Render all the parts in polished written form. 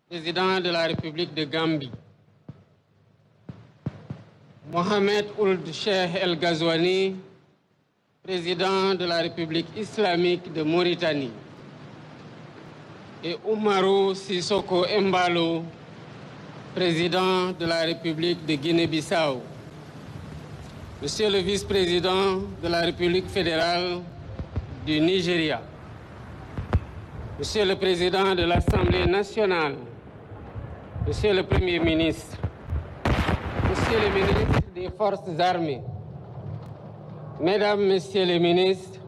Président de la République de Gambie, Mohamed Ould Cheikh El Ghazouani, président de la République islamique de Mauritanie, et Oumarou Sissoko Embalo, président de la République de Guinée-Bissau, Monsieur le vice-président de la République fédérale du Nigeria, Monsieur le président de l'Assemblée nationale, Monsieur le Premier ministre, Monsieur le ministre des Forces armées, Mesdames, Messieurs les ministres,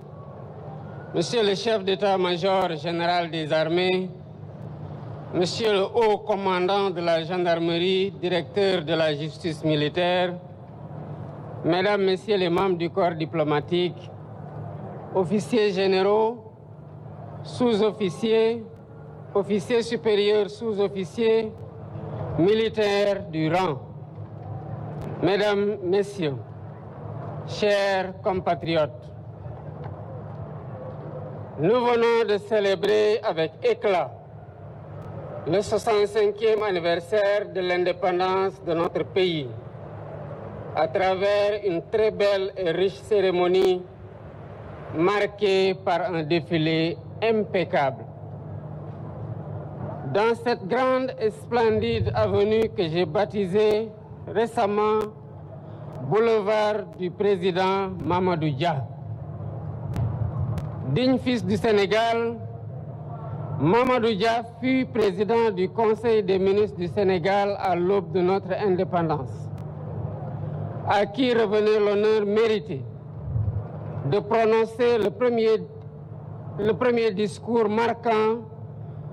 Monsieur le chef d'état-major général des armées, Monsieur le haut commandant de la gendarmerie, directeur de la justice militaire, Mesdames, Messieurs les membres du corps diplomatique, officiers généraux, sous-officiers, officiers supérieurs, sous-officiers, militaires du rang, Mesdames, Messieurs, chers compatriotes, nous venons de célébrer avec éclat le 65e anniversaire de l'indépendance de notre pays à travers une très belle et riche cérémonie marquée par un défilé impeccable. Dans cette grande et splendide avenue que j'ai baptisée récemment boulevard du président Mamadou Dia. Digne fils du Sénégal, Mamadou Dia fut président du Conseil des ministres du Sénégal à l'aube de notre indépendance, à qui revenait l'honneur mérité de prononcer le premier discours marquant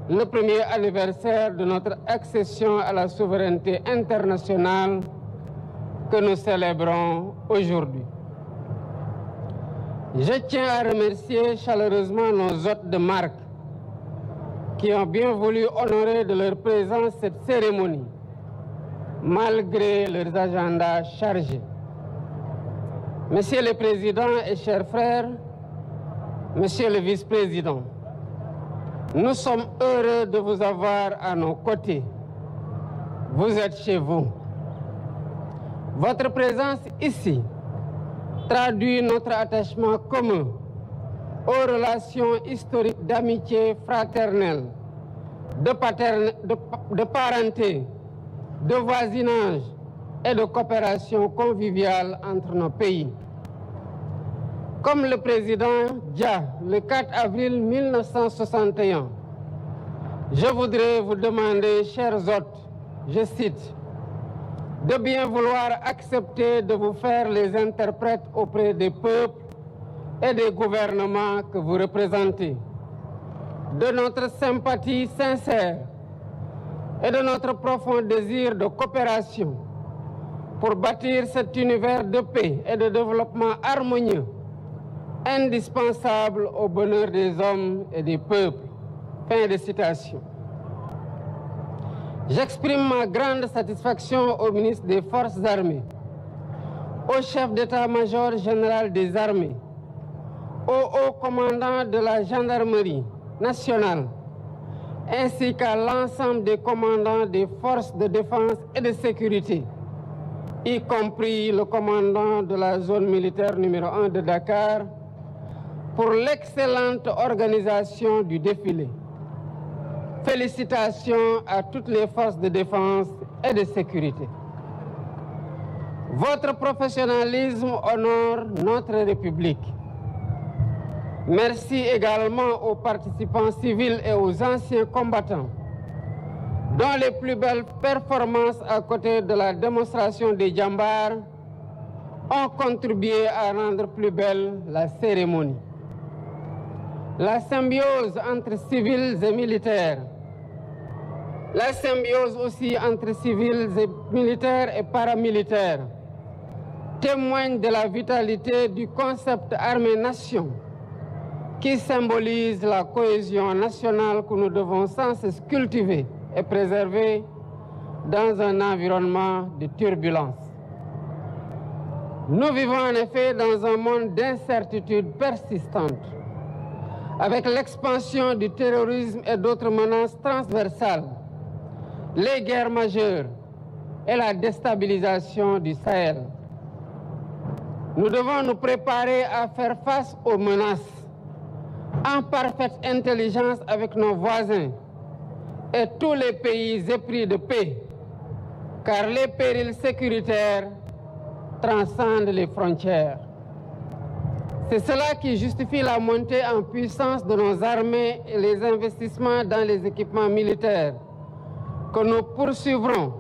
le premier anniversaire de notre accession à la souveraineté internationale que nous célébrons aujourd'hui. Je tiens à remercier chaleureusement nos hôtes de marque qui ont bien voulu honorer de leur présence cette cérémonie, malgré leurs agendas chargés. Monsieur le Président et chers frères, Monsieur le Vice-président, nous sommes heureux de vous avoir à nos côtés. Vous êtes chez vous. Votre présence ici traduit notre attachement commun aux relations historiques d'amitié fraternelle, de parenté, de voisinage et de coopération conviviale entre nos pays. Comme le président Dia, le 4 avril 1961, je voudrais vous demander, chers hôtes, je cite, de bien vouloir accepter de vous faire les interprètes auprès des peuples et des gouvernements que vous représentez, de notre sympathie sincère et de notre profond désir de coopération pour bâtir cet univers de paix et de développement harmonieux, indispensable au bonheur des hommes et des peuples. Fin de citation. J'exprime ma grande satisfaction au ministre des Forces armées, au chef d'état-major général des armées, au haut commandant de la gendarmerie nationale, ainsi qu'à l'ensemble des commandants des forces de défense et de sécurité, y compris le commandant de la zone militaire numéro 1 de Dakar, pour l'excellente organisation du défilé. Félicitations à toutes les forces de défense et de sécurité. Votre professionnalisme honore notre République. Merci également aux participants civils et aux anciens combattants, dont les plus belles performances à côté de la démonstration des djambars ont contribué à rendre plus belle la cérémonie. La symbiose entre civils et militaires, la symbiose aussi entre civils et militaires et paramilitaires témoigne de la vitalité du concept armée-nation qui symbolise la cohésion nationale que nous devons sans cesse cultiver et préserver dans un environnement de turbulence. Nous vivons en effet dans un monde d'incertitude persistante, avec l'expansion du terrorisme et d'autres menaces transversales les guerres majeures et la déstabilisation du Sahel. Nous devons nous préparer à faire face aux menaces en parfaite intelligence avec nos voisins et tous les pays épris de paix, car les périls sécuritaires transcendent les frontières. C'est cela qui justifie la montée en puissance de nos armées et les investissements dans les équipements militaires que nous poursuivrons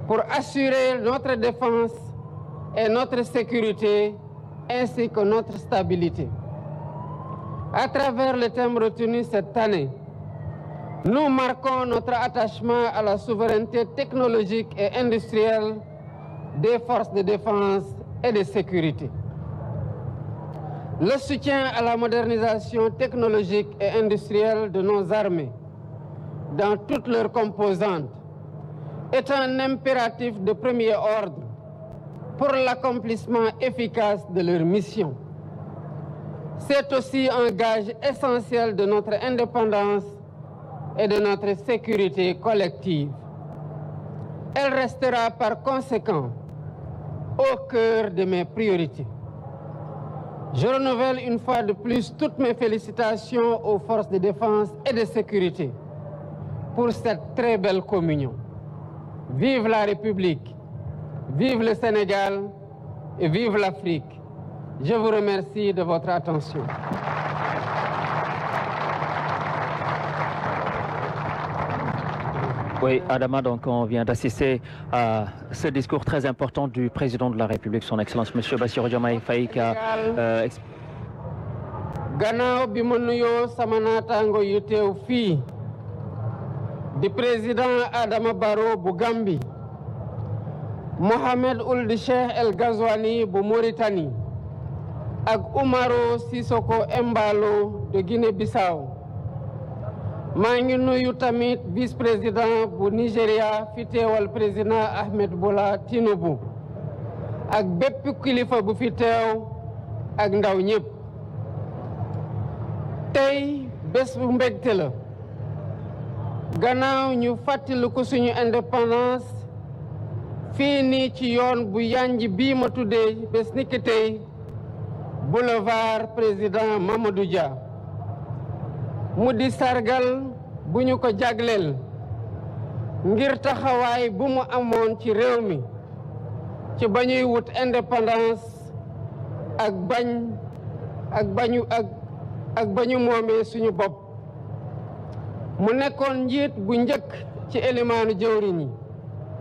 pour assurer notre défense et notre sécurité ainsi que notre stabilité. À travers le thème retenu cette année, nous marquons notre attachement à la souveraineté technologique et industrielle des forces de défense et de sécurité. Le soutien à la modernisation technologique et industrielle de nos armées, dans toutes leurs composantes, est un impératif de premier ordre pour l'accomplissement efficace de leur mission. C'est aussi un gage essentiel de notre indépendance et de notre sécurité collective. Elle restera par conséquent au cœur de mes priorités. Je renouvelle une fois de plus toutes mes félicitations aux forces de défense et de sécurité pour cette très belle communion. Vive la République, vive le Sénégal et vive l'Afrique. Je vous remercie de votre attention. Oui, Adama, donc on vient d'assister à ce discours très important du président de la République, son Excellence M. Bassirou Diomaye Faye. Gannaaw bi ma nuyoo sama naataango yu teew fii di président Adama Barrow bu Gambie, Mohamed Ould Cheikh El Ghazouani bu Mauritanie ak Umaro Sissoko Embalo de Guinée-Bissau. maa ngi nuyu tamit vice-président bu Nigeria fi teewal président Ahmed Bola Tinubu ak bépp kilifa bu fi teew ak ndaw ñëpp. tey bés bu mbégte la gannaaw ñu fàttaliku suñu indépendance fii nii ci yoon bu yanj bii ma tuddee bés ni ki tey boulevard président Mamadou Dia mu di sargal bu ñu ko jagleel ngir taxawaay bu mu amoon ci réew mi ci ba ñuy wut indépendance ak bañu moomee suñu bopp. mu nekkoon njiit bu njëkk ci élimaanu jëwriñ yi